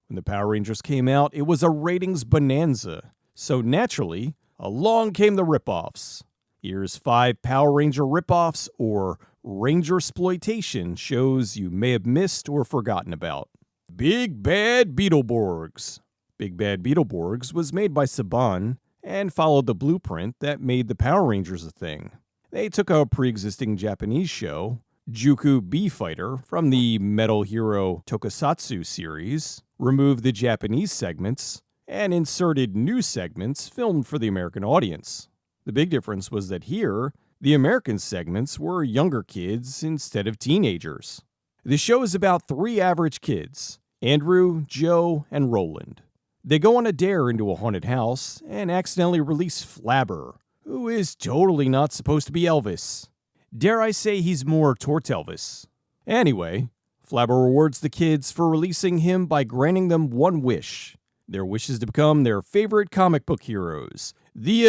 When the Power Rangers came out, it was a ratings bonanza. So naturally, along came the ripoffs. Here's 5 Power Ranger ripoffs or Rangersploitation shows you may have missed or forgotten about. Big Bad Beetleborgs. Big Bad Beetleborgs was made by Saban and followed the blueprint that made the Power Rangers a thing. They took a pre-existing Japanese show, Juku B Fighter, from the Metal Hero Tokusatsu series, removed the Japanese segments, and inserted new segments filmed for the American audience. The big difference was that here, the American segments were younger kids instead of teenagers. The show is about 3 average kids, Andrew, Joe, and Roland. They go on a dare into a haunted house and accidentally release Flabber, who is totally not supposed to be Elvis. Dare I say he's more Tortelvis. Anyway, Flabber rewards the kids for releasing him by granting them one wish. Their wish is to become their favorite comic book heroes, the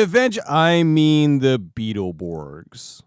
Beetleborgs.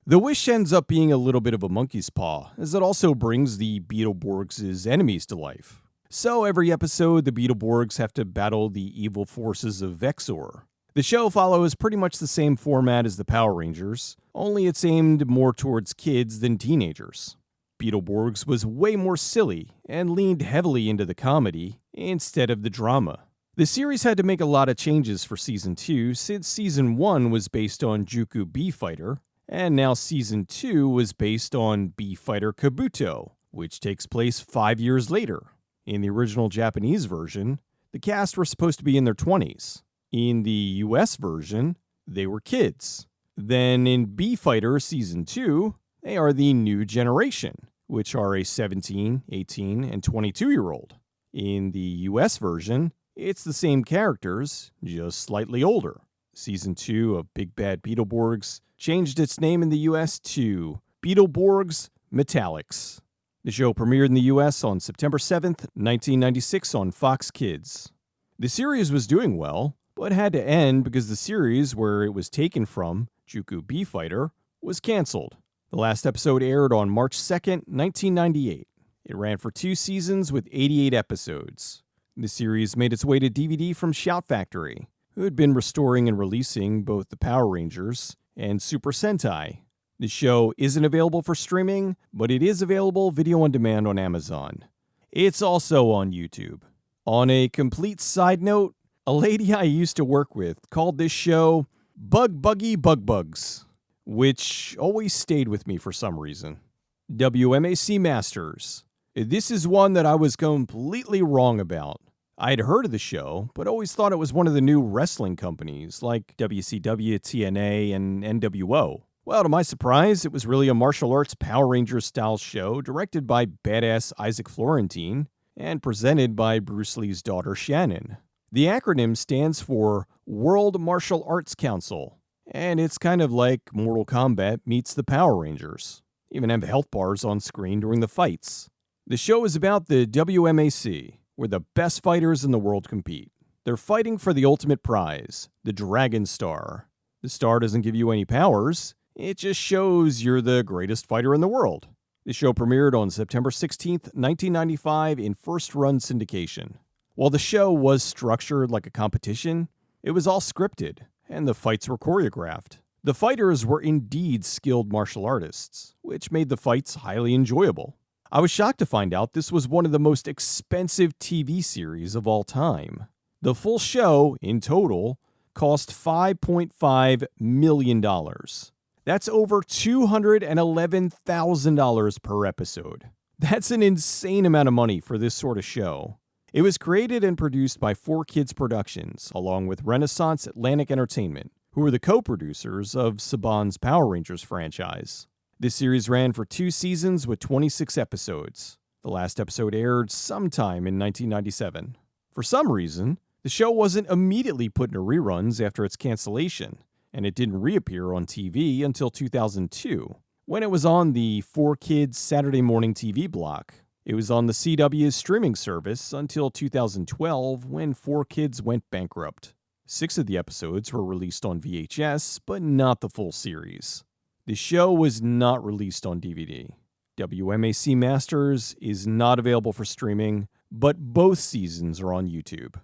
The wish ends up being a little bit of a monkey's paw, as it also brings the Beetleborgs' enemies to life. So every episode, the Beetleborgs have to battle the evil forces of Vexor. The show follows pretty much the same format as the Power Rangers, only it's aimed more towards kids than teenagers. Beetleborgs was way more silly and leaned heavily into the comedy instead of the drama. The series had to make a lot of changes for Season 2 since Season 1 was based on Juku B Fighter, and now Season 2 was based on B Fighter Kabuto, which takes place 5 years later. In the original Japanese version, the cast were supposed to be in their 20s. In the US version, they were kids. Then in B Fighter Season 2, they are the new generation, which are a 17, 18, and 22-year-old. In the US version, it's the same characters, just slightly older. Season 2 of Big Bad Beetleborgs changed its name in the US to Beetleborgs Metallics. The show premiered in the US on September 7th, 1996 on Fox Kids. The series was doing well, but had to end because the series where it was taken from, Juku B Fighter, was canceled. The last episode aired on March 2nd, 1998. It ran for 2 seasons with 88 episodes. The series made its way to DVD from Shout Factory, who had been restoring and releasing both the Power Rangers and Super Sentai. The show isn't available for streaming, but it is available video on demand on Amazon. It's also on YouTube. On a complete side note, a lady I used to work with called this show Bug Buggy Bug Bugs, which always stayed with me for some reason. WMAC Masters. This is one that I was completely wrong about. I had heard of the show, but always thought it was one of the new wrestling companies like WCW, TNA, and NWO. Well, to my surprise, it was really a martial arts Power Rangers-style show directed by badass Isaac Florentine and presented by Bruce Lee's daughter Shannon. The acronym stands for World Martial Arts Council, and it's kind of like Mortal Kombat meets the Power Rangers. Even have health bars on screen during the fights. The show is about the WMAC, where the best fighters in the world compete. They're fighting for the ultimate prize, the Dragon Star. The star doesn't give you any powers, it just shows you're the greatest fighter in the world. The show premiered on September 16th, 1995 in first-run syndication. While the show was structured like a competition, it was all scripted, and the fights were choreographed. The fighters were indeed skilled martial artists, which made the fights highly enjoyable. I was shocked to find out this was one of the most expensive TV series of all time. The full show, in total, cost $5.5 million. That's over $211,000 per episode. That's an insane amount of money for this sort of show. It was created and produced by 4Kids Productions, along with Renaissance Atlantic Entertainment, who were the co-producers of Saban's Power Rangers franchise. This series ran for 2 seasons with 26 episodes. The last episode aired sometime in 1997. For some reason, the show wasn't immediately put into reruns after its cancellation, and it didn't reappear on TV until 2002, when it was on the 4Kids Saturday morning TV block. It was on the CW's streaming service until 2012, when 4Kids went bankrupt. 6 of the episodes were released on VHS, but not the full series. The show was not released on DVD. WMAC Masters is not available for streaming, but both seasons are on YouTube.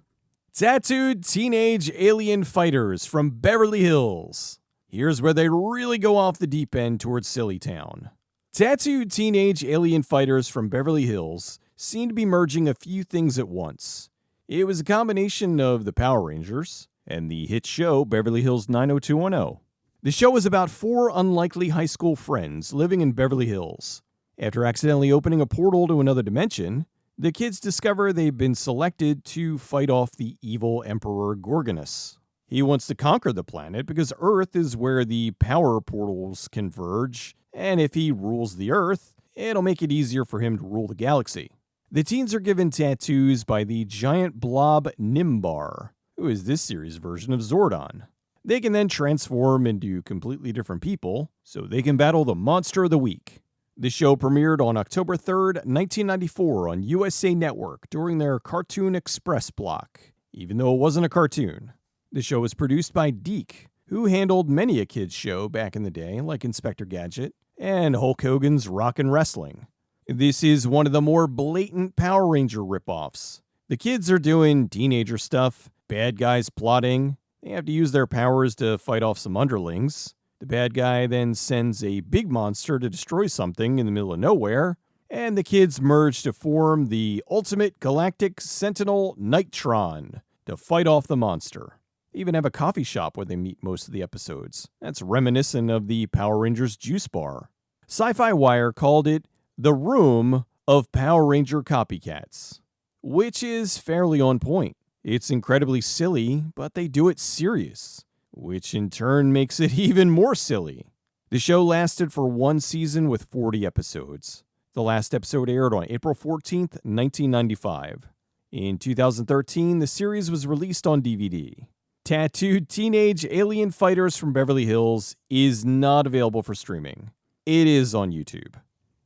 Tattooed Teenage Alien Fighters from Beverly Hills. Here's where they really go off the deep end towards Silly Town. Tattooed Teenage Alien Fighters from Beverly Hills seem to be merging a few things at once. It was a combination of the Power Rangers and the hit show Beverly Hills 90210. The show is about 4 unlikely high school friends living in Beverly Hills. After accidentally opening a portal to another dimension, the kids discover they've been selected to fight off the evil Emperor Gorgonus. He wants to conquer the planet because Earth is where the power portals converge, and if he rules the Earth, it'll make it easier for him to rule the galaxy. The teens are given tattoos by the giant blob Nimbar, who is this series' version of Zordon. They can then transform into completely different people, so they can battle the Monster of the Week. The show premiered on October 3rd, 1994 on USA Network during their Cartoon Express block, even though it wasn't a cartoon. The show was produced by Deke, who handled many a kids' show back in the day, like Inspector Gadget and Hulk Hogan's Rockin' Wrestling. This is one of the more blatant Power Ranger ripoffs. The kids are doing teenager stuff, bad guys plotting, they have to use their powers to fight off some underlings. The bad guy then sends a big monster to destroy something in the middle of nowhere, and the kids merge to form the Ultimate Galactic Sentinel Nitron to fight off the monster. They even have a coffee shop where they meet most of the episodes. That's reminiscent of the Power Rangers juice bar. Sci-Fi Wire called it the room of Power Ranger copycats, which is fairly on point. It's incredibly silly, but they do it serious, which in turn makes it even more silly. The show lasted for 1 season with 40 episodes. The last episode aired on April 14th, 1995. In 2013, the series was released on DVD. Tattooed Teenage Alien Fighters from Beverly Hills is not available for streaming. It is on YouTube.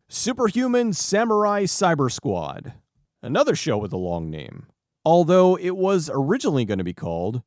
Superhuman Samurai Cyber Squad. Another show with a long name. Although it was originally going to be called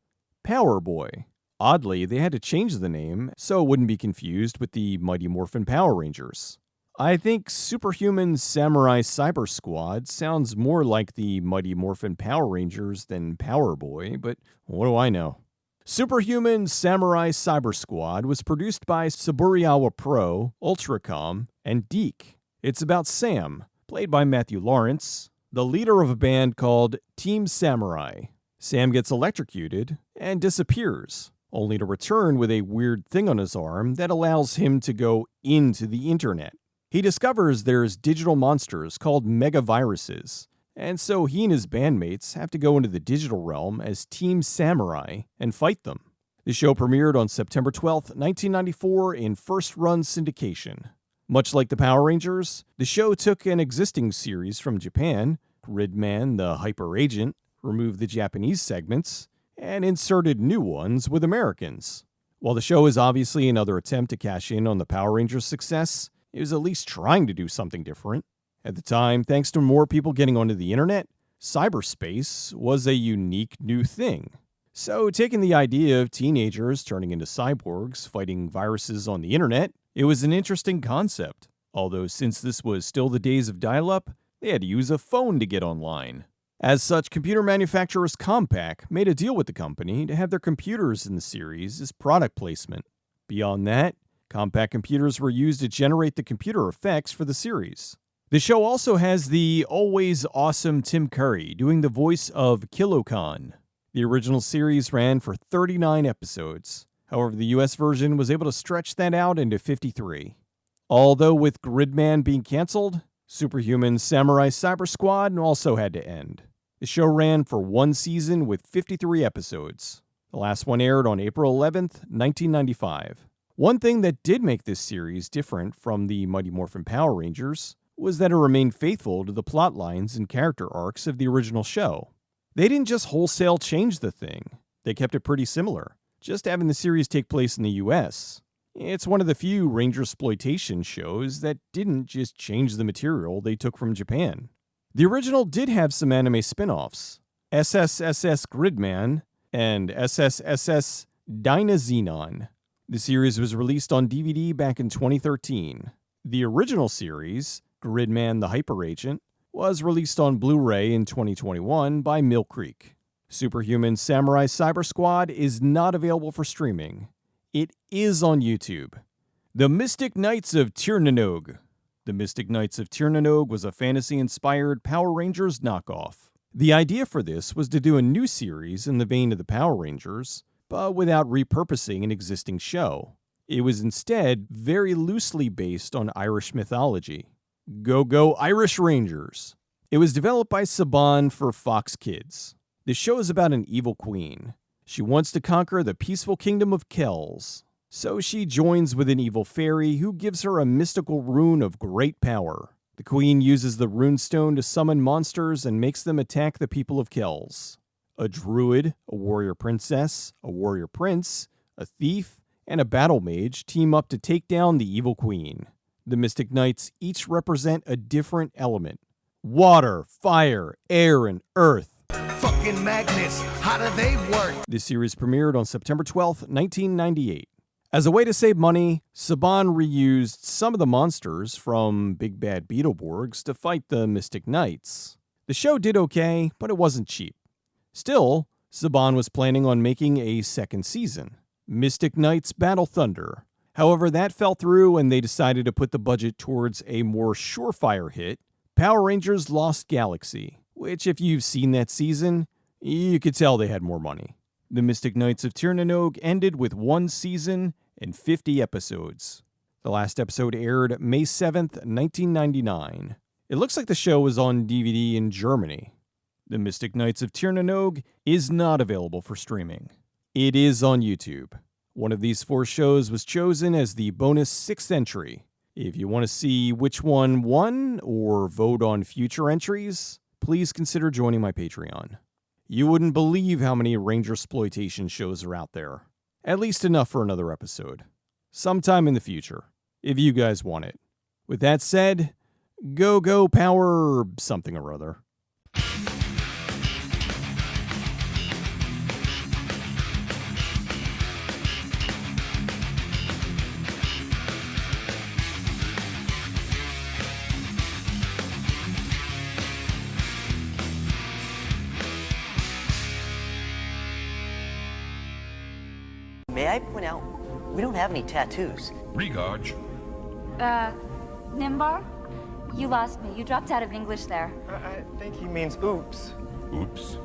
Power Boy. Oddly, they had to change the name so it wouldn't be confused with the Mighty Morphin Power Rangers. I think Superhuman Samurai Cyber Squad sounds more like the Mighty Morphin Power Rangers than Power Boy, but what do I know? Superhuman Samurai Cyber Squad was produced by Saburiawa Pro, Ultracom, and Deke. It's about Sam, played by Matthew Lawrence, the leader of a band called Team Samurai. Sam gets electrocuted and disappears, only to return with a weird thing on his arm that allows him to go into the internet. He discovers there's digital monsters called megaviruses, and so he and his bandmates have to go into the digital realm as Team Samurai and fight them. The show premiered on September 12th, 1994 in first-run syndication. Much like the Power Rangers, the show took an existing series from Japan, Gridman the Hyper Agent, removed the Japanese segments, and inserted new ones with Americans. While the show is obviously another attempt to cash in on the Power Rangers' success, it was at least trying to do something different. At the time, thanks to more people getting onto the internet, cyberspace was a unique new thing. So, taking the idea of teenagers turning into cyborgs fighting viruses on the internet, it was an interesting concept. Although since this was still the days of dial-up, they had to use a phone to get online. As such, computer manufacturers Compaq made a deal with the company to have their computers in the series as product placement. Beyond that, Compaq computers were used to generate the computer effects for the series. The show also has the always awesome Tim Curry doing the voice of Kilokon. The original series ran for 39 episodes. However, the US version was able to stretch that out into 53. Although with Gridman being canceled, Superhuman Samurai Cyber Squad also had to end. The show ran for 1 season with 53 episodes. The last one aired on April 11th, 1995. One thing that did make this series different from the Mighty Morphin Power Rangers was that it remained faithful to the plot lines and character arcs of the original show. They didn't just wholesale change the thing. They kept it pretty similar, just having the series take place in the US. It's one of the few Rangersploitation shows that didn't just change the material they took from Japan. The original did have some anime spin-offs, SSSS Gridman and SSSS Dynazenon. The series was released on DVD back in 2013. The original series, Gridman the Hyper Agent, was released on Blu-ray in 2021 by Mill Creek. Superhuman Samurai Cyber Squad is not available for streaming. It is on YouTube. The Mystic Knights of Tirnanog. The Mystic Knights of Tirnanog was a fantasy-inspired Power Rangers knockoff. The idea for this was to do a new series in the vein of the Power Rangers, but without repurposing an existing show. It was instead very loosely based on Irish mythology. Go Irish Rangers! It was developed by Saban for Fox Kids. The show is about an evil queen. She wants to conquer the peaceful kingdom of Kells. So she joins with an evil fairy who gives her a mystical rune of great power. The queen uses the runestone to summon monsters and makes them attack the people of Kells. A druid, a warrior princess, a warrior prince, a thief, and a battle mage team up to take down the evil queen. The Mystic Knights each represent a different element. Water, fire, air, and earth. Fucking magnets, how do they work? This series premiered on September 12th, 1998. As a way to save money, Saban reused some of the monsters from Big Bad Beetleborgs to fight the Mystic Knights. The show did okay, but it wasn't cheap. Still, Saban was planning on making a second season, Mystic Knights Battle Thunder. However, that fell through and they decided to put the budget towards a more surefire hit, Power Rangers Lost Galaxy, which if you've seen that season, you could tell they had more money. The Mystic Knights of Tirnanog ended with 1 season and 50 episodes. The last episode aired May 7th, 1999. It looks like the show was on DVD in Germany. The Mystic Knights of Tirnanog is not available for streaming. It is on YouTube. One of these 4 shows was chosen as the bonus 6th entry. If you want to see which one won or vote on future entries, please consider joining my Patreon. You wouldn't believe how many Rangersploitation shows are out there. At least enough for another episode. Sometime in the future, if you guys want it. With that said, go power something or other. May I point out, we don't have any tattoos. Regard. Nimbar? You lost me. You dropped out of English there. I think he means oops. Oops.